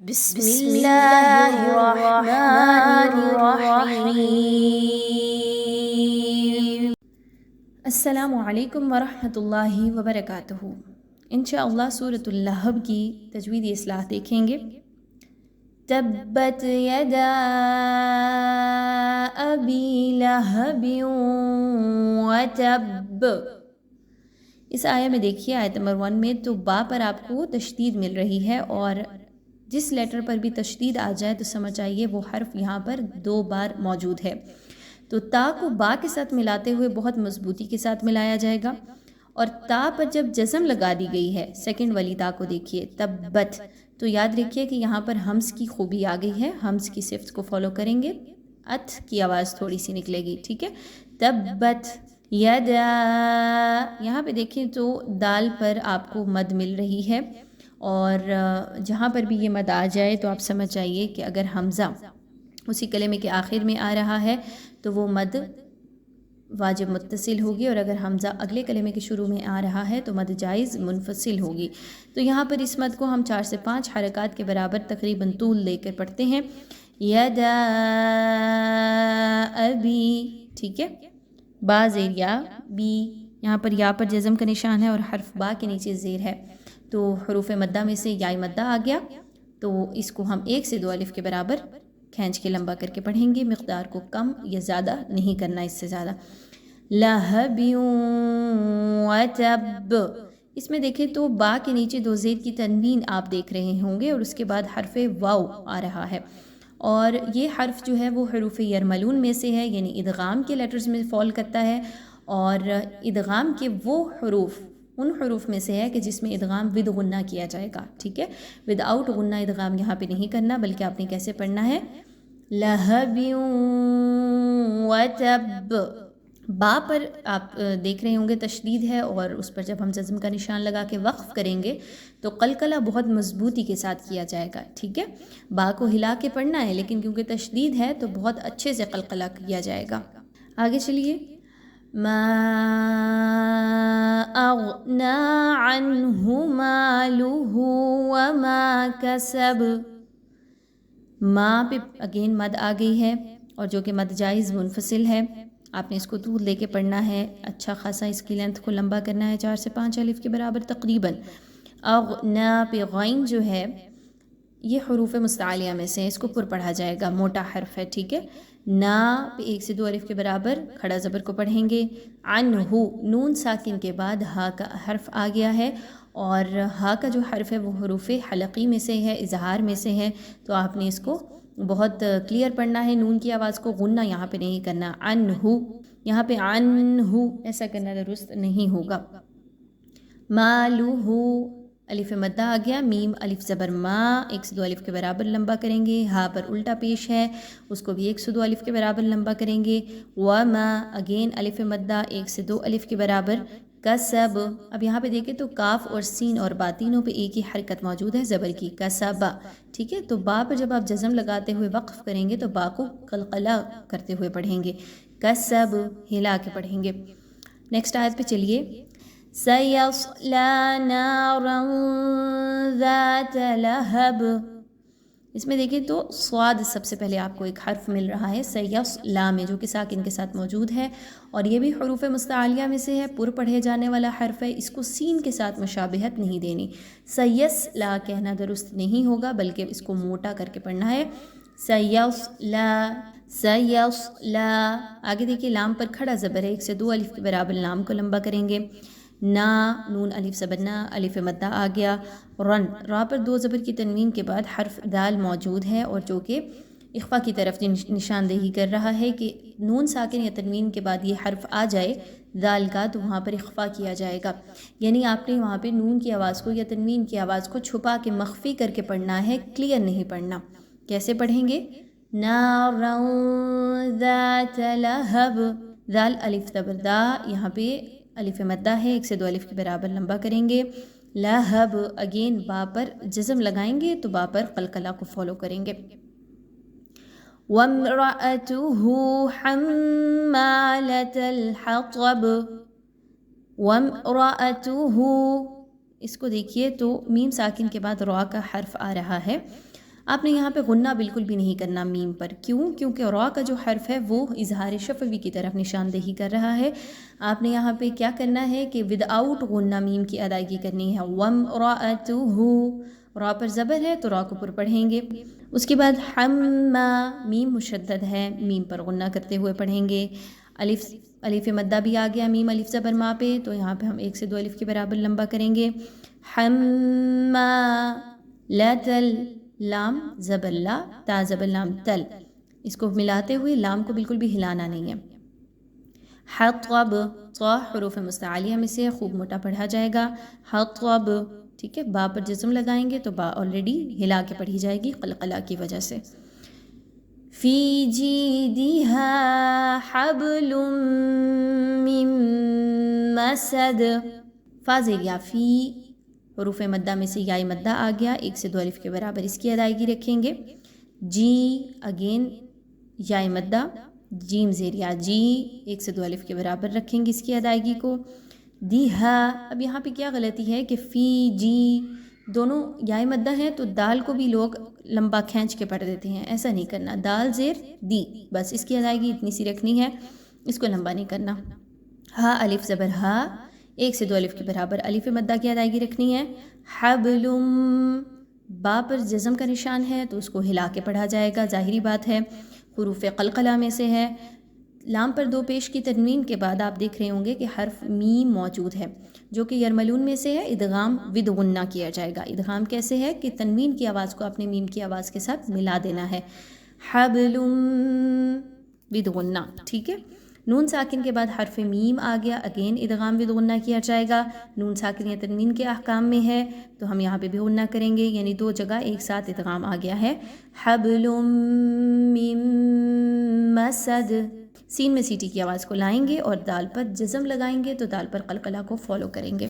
بسم اللہ الرحمن الرحیم۔ السلام علیکم ورحمۃ اللہ وبرکاتہ۔ انشاءاللہ سورۃ اللہب کی تجویدی اصلاح دیکھیں گے۔ تبت یدا ابی لہب وتب۔ اس آیہ میں دیکھیے آیت نمبر 1 میں تو با پر آپ کو تشدید مل رہی ہے، اور جس لیٹر پر بھی تشدید آ جائے تو سمجھ آئیے وہ حرف یہاں پر 2 بار موجود ہے۔ تو تا کو با کے ساتھ ملاتے ہوئے بہت مضبوطی کے ساتھ ملایا جائے گا، اور تا پر جب جزم لگا دی گئی ہے سیکنڈ والی تا کو دیکھیے تبت، تو یاد رکھیے کہ یہاں پر ہمز کی خوبی آ گئی ہے، ہمز کی صفت کو فالو کریں گے، ات کی آواز تھوڑی سی نکلے گی، ٹھیک ہے۔ تبت یدا، یہاں پہ دیکھیں تو دال پر آپ کو مد مل رہی ہے، اور جہاں پر بھی یہ مد آ جائے تو آپ سمجھ جائیے کہ اگر حمزہ اسی کلمے کے آخر میں آ رہا ہے تو وہ مد واجب متصل ہوگی، اور اگر حمزہ اگلے کلمے کے شروع میں آ رہا ہے تو مد جائز منفصل ہوگی۔ تو یہاں پر اس مد کو ہم 4 سے 5 حرکات کے برابر تقریباً طول لے کر پڑھتے ہیں۔ یدا ابی، ٹھیک ہے، با زیر یا بی، یہاں پر یا پر جزم کا نشان ہے اور حرف با کے نیچے زیر ہے، تو حروف مدہ میں سے یا مدہ آ گیا، تو اس کو ہم 1 سے 2 الف کے برابر کھینچ کے لمبا کر کے پڑھیں گے، مقدار کو کم یا زیادہ نہیں کرنا، اس سے زیادہ۔ لہب وتب، اس میں دیکھیں تو با کے نیچے 2 زیر کی تنوین آپ دیکھ رہے ہوں گے، اور اس کے بعد حرف واو آ رہا ہے، اور یہ حرف جو ہے وہ حروف یرملون میں سے ہے، یعنی ادغام کے لیٹرز میں فال کرتا ہے، اور ادغام کے وہ حروف ان حروف میں سے ہے کہ جس میں ادغام ود غنہ کیا جائے گا، ٹھیک ہے۔ ود آؤٹ غنہ ادغام یہاں پہ نہیں کرنا، بلکہ آپ نے کیسے پڑھنا ہے، لہب وتب۔ با پر آپ دیکھ رہے ہوں گے تشدید ہے، اور اس پر جب ہم جزم کا نشان لگا کے وقف کریں گے تو قلقلہ بہت مضبوطی کے ساتھ کیا جائے گا، ٹھیک ہے۔ با کو ہلا کے پڑھنا ہے، لیکن کیونکہ تشدید ہے تو بہت اچھے سے قلقلہ کیا جائے گا۔ آگے چلیے، ما اغنى عنه ماله وما كسب۔ ماں پہ اگین مد آ گئی ہے، اور جو کہ مد جائز منفصل ہے، آپ نے اس کو طول دے کے پڑھنا ہے، اچھا خاصا اس کی لینتھ کو لمبا کرنا ہے، 4 سے 5 الف کے برابر تقریباً۔ اغنا پہ غین جو ہے یہ حروف مستعلیہ میں سے، اس کو پر پڑھا جائے گا، موٹا حرف ہے، ٹھیک ہے۔ نا پہ 1 سے 2 الف کے برابر کھڑا زبر کو پڑھیں گے۔ عنہ، نون ساکن کے بعد ہا کا حرف آ گیا ہے، اور ہا کا جو حرف ہے وہ حروف حلقی میں سے ہے، اظہار میں سے ہے، تو آپ نے اس کو بہت کلیئر پڑھنا ہے، نون کی آواز کو غنہ یہاں پہ نہیں کرنا۔ عنہ، یہاں پہ عنہ ایسا کرنا درست نہیں ہوگا۔ مالہ، الف مدہ آ گیا، میم الف زبر ما 1 سے 2 الف کے برابر لمبا کریں گے، ہا پر الٹا پیش ہے، اس کو بھی 1 سے 2 الف کے برابر لمبا کریں گے۔ وما، اگین الف مدہ 1 سے 2 الف کے برابر۔ کسب، اب یہاں پہ دیکھیں تو کاف اور سین اور با تینوں پہ ایک ہی حرکت موجود ہے زبر کی، کسبا، ٹھیک ہے۔ تو با پر جب آپ جزم لگاتے ہوئے وقف کریں گے تو با کو قلقلہ کرتے ہوئے پڑھیں گے، کسب ہلا کے پڑھیں گے۔ نیکسٹ آیت پہ چلیے، سَيَصْلَى نَارًا ذَاتَ لَهَبٍ۔ اس میں دیکھیں تو صاد سب سے پہلے آپ کو ایک حرف مل رہا ہے سیصلا میں، جو کہ ساکن کے ساتھ موجود ہے، اور یہ بھی حروف مستعلیہ میں سے ہے، پر پڑھے جانے والا حرف ہے، اس کو سین کے ساتھ مشابہت نہیں دینی، سیصلا کہنا درست نہیں ہوگا، بلکہ اس کو موٹا کر کے پڑھنا ہے، سیصلا سیصلا۔ آگے دیکھیے لام پر کھڑا زبر ہے، 1 سے 2 الف کے برابر لام کو لمبا کریں گے۔ نا، نون الف زبر نا، الف مدہ آ گیا۔ رن، را پر 2 زبر کی تنوین کے بعد حرف دال موجود ہے، اور جو کہ اخفا کی طرف نشاندہی کر رہا ہے کہ نون ساکن یا تنوین کے بعد یہ حرف آ جائے دال کا تو وہاں پر اخفا کیا جائے گا، یعنی آپ نے وہاں پہ نون کی آواز کو یا تنوین کی آواز کو چھپا کے مخفی کر کے پڑھنا ہے، کلیئر نہیں پڑھنا۔ کیسے پڑھیں گے، نارا ذات لہب، دال الف زبر دا، یہاں پہ الف مدہ ہے، 1 سے 2 الف کے برابر لمبا کریں گے۔ لہب، اگین با پر جزم لگائیں گے تو با پر قلقلہ کو فالو کریں گے۔ وَامْرَأَتُهُ حَمَّالَةَ الْحَطَبِ، وَامْرَأَتُهُ، اس کو دیکھیے تو میم ساکن کے بعد را کا حرف آ رہا ہے، آپ نے یہاں پہ غنہ بالکل بھی نہیں کرنا میم پر. کیوں؟ کیونکہ را کا جو حرف ہے وہ اظہار شفوی کی طرف نشاندہی کر رہا ہے. آپ نے یہاں پہ کیا کرنا ہے کہ ود آؤٹ غنہ میم کی ادائیگی کرنی ہے. وَامْرَأَتُهُ را پر زبر ہے تو را کو پر پڑھیں گے. اس کے بعد حما میم مشدد ہے، میم پر غنہ کرتے ہوئے پڑھیں گے. الف مدہ بھی آ گیا میم الف زبر ما پہ، تو یہاں پہ ہم 1 سے 2 الف کے برابر لمبا کریں گے. حما لتل لام زبر لا تا زبر لام تل، اس کو ملاتے ہوئے لام کو بالکل بھی ہلانا نہیں ہے. حطب طا حروف مستعلیہ میں سے خوب موٹا پڑھا جائے گا. حطب ٹھیک ہے، با پر جزم لگائیں گے تو با آلریڈی ہلا کے پڑھی جائے گی قلقلہ کی وجہ سے. فی جیدہا حبل من مسد، فا زیر یا فی حروف مدہ میں سے یا مدہ آ گیا، 1 سے 2 الف کے برابر اس کی ادائیگی رکھیں گے. جی اگین یا مدہ، جیم زیر یا جی 1 سے 2 الف کے برابر رکھیں گے اس کی ادائیگی کو. دیہا، اب یہاں پہ کیا غلطی ہے کہ فی جی دونوں یا مدہ ہیں تو دال کو بھی لوگ لمبا کھینچ کے پڑھ دیتے ہیں، ایسا نہیں کرنا. دال زیر دی، بس اس کی ادائیگی اتنی سی رکھنی ہے، اس کو لمبا نہیں کرنا. ہا الف زبر ہا 1 سے 2 الف کے برابر الف مدہ کی ادائیگی رکھنی ہے. حبلم با پر جزم کا نشان ہے تو اس کو ہلا کے پڑھا جائے گا، ظاہری بات ہے حروف قلقلہ میں سے ہے. لام پر 2 پیش کی تنوین کے بعد آپ دیکھ رہے ہوں گے کہ حرف میم موجود ہے جو کہ یرملون میں سے ہے. ادغام ود غنہ کیا جائے گا. ادغام کیسے ہے کہ تنوین کی آواز کو اپنے میم کی آواز کے ساتھ ملا دینا ہے. حبلم ود غنہ، ٹھیک ہے. نون ساکن کے بعد حرف میم آ گیا، اگین ادغام ود غنہ کیا جائے گا. نون ساکن یا تنوین کے احکام میں ہے تو ہم یہاں پہ بھی غنہ کریں گے، یعنی 2 جگہ ایک ساتھ ادغام آ گیا ہے. حبلم من مسد، سین میں سیٹی کی آواز کو لائیں گے اور دال پر جزم لگائیں گے تو دال پر قلقلہ کو فالو کریں گے.